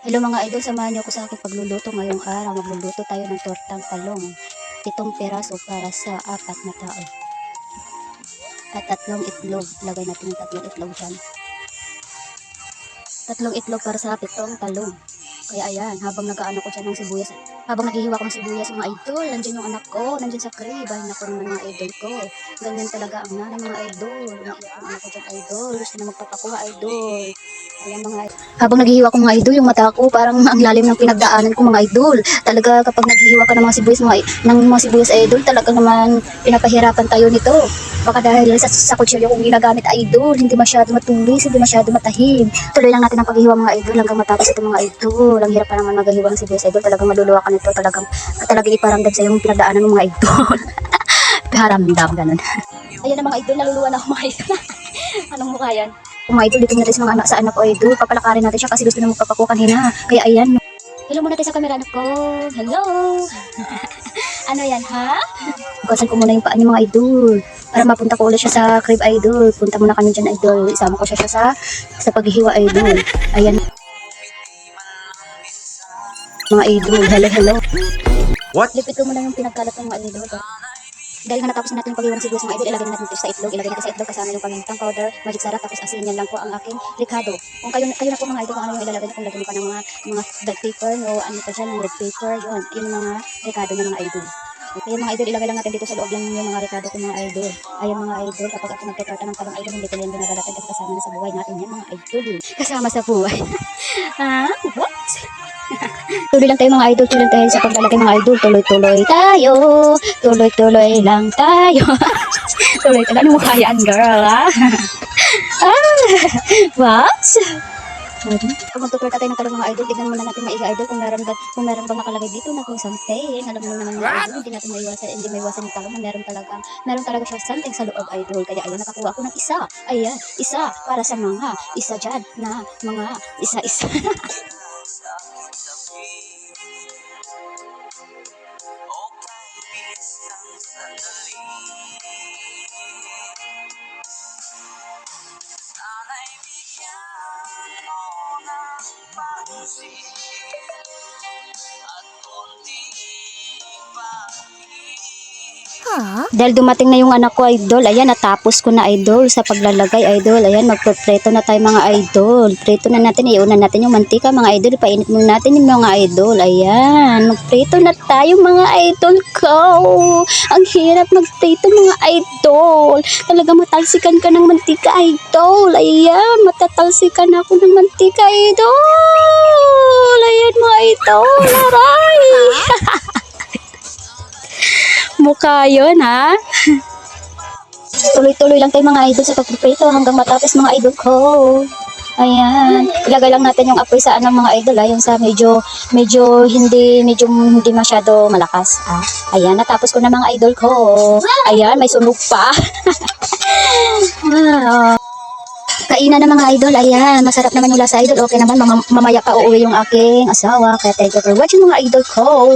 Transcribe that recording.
Hello mga idol, samahan niyo ako sa aking pagluluto ngayong araw. Magluluto tayo ng tortang talong. 7 piraso para sa 4 na tao. At 3 itlog. Lagay natin yung 3 itlog dyan. 3 itlog para sa 7 talong. Kaya ayan, habang nag-aano ko dyan ng sibuyas, habang naghihiwa ko ng sibuyas mga idol, nandiyan yung anak ko, nandiyan sa crib, ay naku naman mga idol ko. Ganyan talaga ang nanay mga idol. Naiyak ang anak ko dyan idol, gusto na magpapakuha idol. Ayan mga idol. Habang naghihiwa ko mga idol, yung mata ko parang ang lalim ng pinagdaanan ko mga idol. Talaga kapag naghihiwa ka ng mga sibuyas, ng mga sibuyas idol, talaga naman pinapahirapan tayo nito. Baka dahil sa kutsilyo kong ginagamit idol, hindi masyado matulis, hindi masyado matahim. Tuloy lang natin ang paghihiwa mga idol hanggang matapos ito mga idol. Ang hirap pa naman maghihiwa ng sibuyas idol, talagang maluluwa ka nito, talagang iparamdam sa yung pinagdaanan ng mga idol. Paramdam, ganun. Ayan na mga idol, naluluwa na ako mga idol. Anong mukha yan? Mga idol, dito natin sa mga anak sa anak ko idol, papalakarin natin siya kasi gusto na magpapakuha kanina. Kaya ayan. Hello muna tayo sa camera anak ko. Hello! Ano yan ha? Bukasan ko muna yung paa niya mga idol. Para mapunta ko ulit siya sa crib idol. Punta muna kami dyan idol. Isama ko siya sa paghihiwa idol. Ayan. Mga idol, hello. What? Lipit ko muna yung pinagkalat ng mga idol. Dahil nga natapos na natin yung paghiwa ng sibuyas mga idol, ilagay natin ito sa itlog. Ilagay natin sa itlog kasama yung pamintang powder, magic sarap, tapos asin. Yan lang po ang aking likado. Kung kayo na po mga idol, kung ano yung ilalagay, kung lagyan pa ng mga black paper o ano pa dyan, ng red paper, yun. Yung mga likado ng mga idol. Kaya mga idol, ilagay lang natin dito sa loob lang yung mga rekado ko mga idol. Ayan mga idol, kapag ako nagtatrata ng talong idol, hindi ko yan binabalatan kasi kasama na sa buhay natin yan mga idol. Kasama sa buhay. What? Tuloy lang tayo mga idol, tuloy tayo sa paglalagay mga idol. Tuloy-tuloy tayo, tuloy-tuloy lang tayo. Tuloy-tuloy, ano mo kayaan girl ha? What? Kung magtuturta tayo ng talong mga idol, tignan muna natin maiga idol kung meron bang nakalagay dito na kung something. Alam mo naman mga idol, hindi natin maiwasan yung talong na meron talaga siya something sa loob idol. Kaya ayan, nakakuha ako ng isa. Ayan, isa para sa mga isa dyan na mga isa-isa. Dahil dumating na yung anak ko idol, ayan, natapos ko na idol sa paglalagay idol. Ayan, magpreto na tayo mga idol. Preto na natin, iunan natin yung mantika mga idol. Ipainit muna natin yung mga idol. Ayan, magpreto na tayo mga idol ko. Ang hirap magpreto mga idol. Talaga matalsikan ka ng mantika idol. Ayan, matatalsikan ako ng mantika idol. Ayan mga idol, aray. Mukha yun ha. Tuloy-tuloy lang tayo mga idol sa pagpiprito hanggang matapos mga idol ko. Ayan, ilagay lang natin yung apoy sa mga idol, yung sa medyo hindi masyado malakas. Ayan, natapos ko na mga idol ko. Ayan, may sunog pa. Kainan na mga idol, ayan, masarap naman yung lasa idol. Okay naman, mamaya pa uuwi yung aking asawa. Kaya thank you for watching mga idol ko.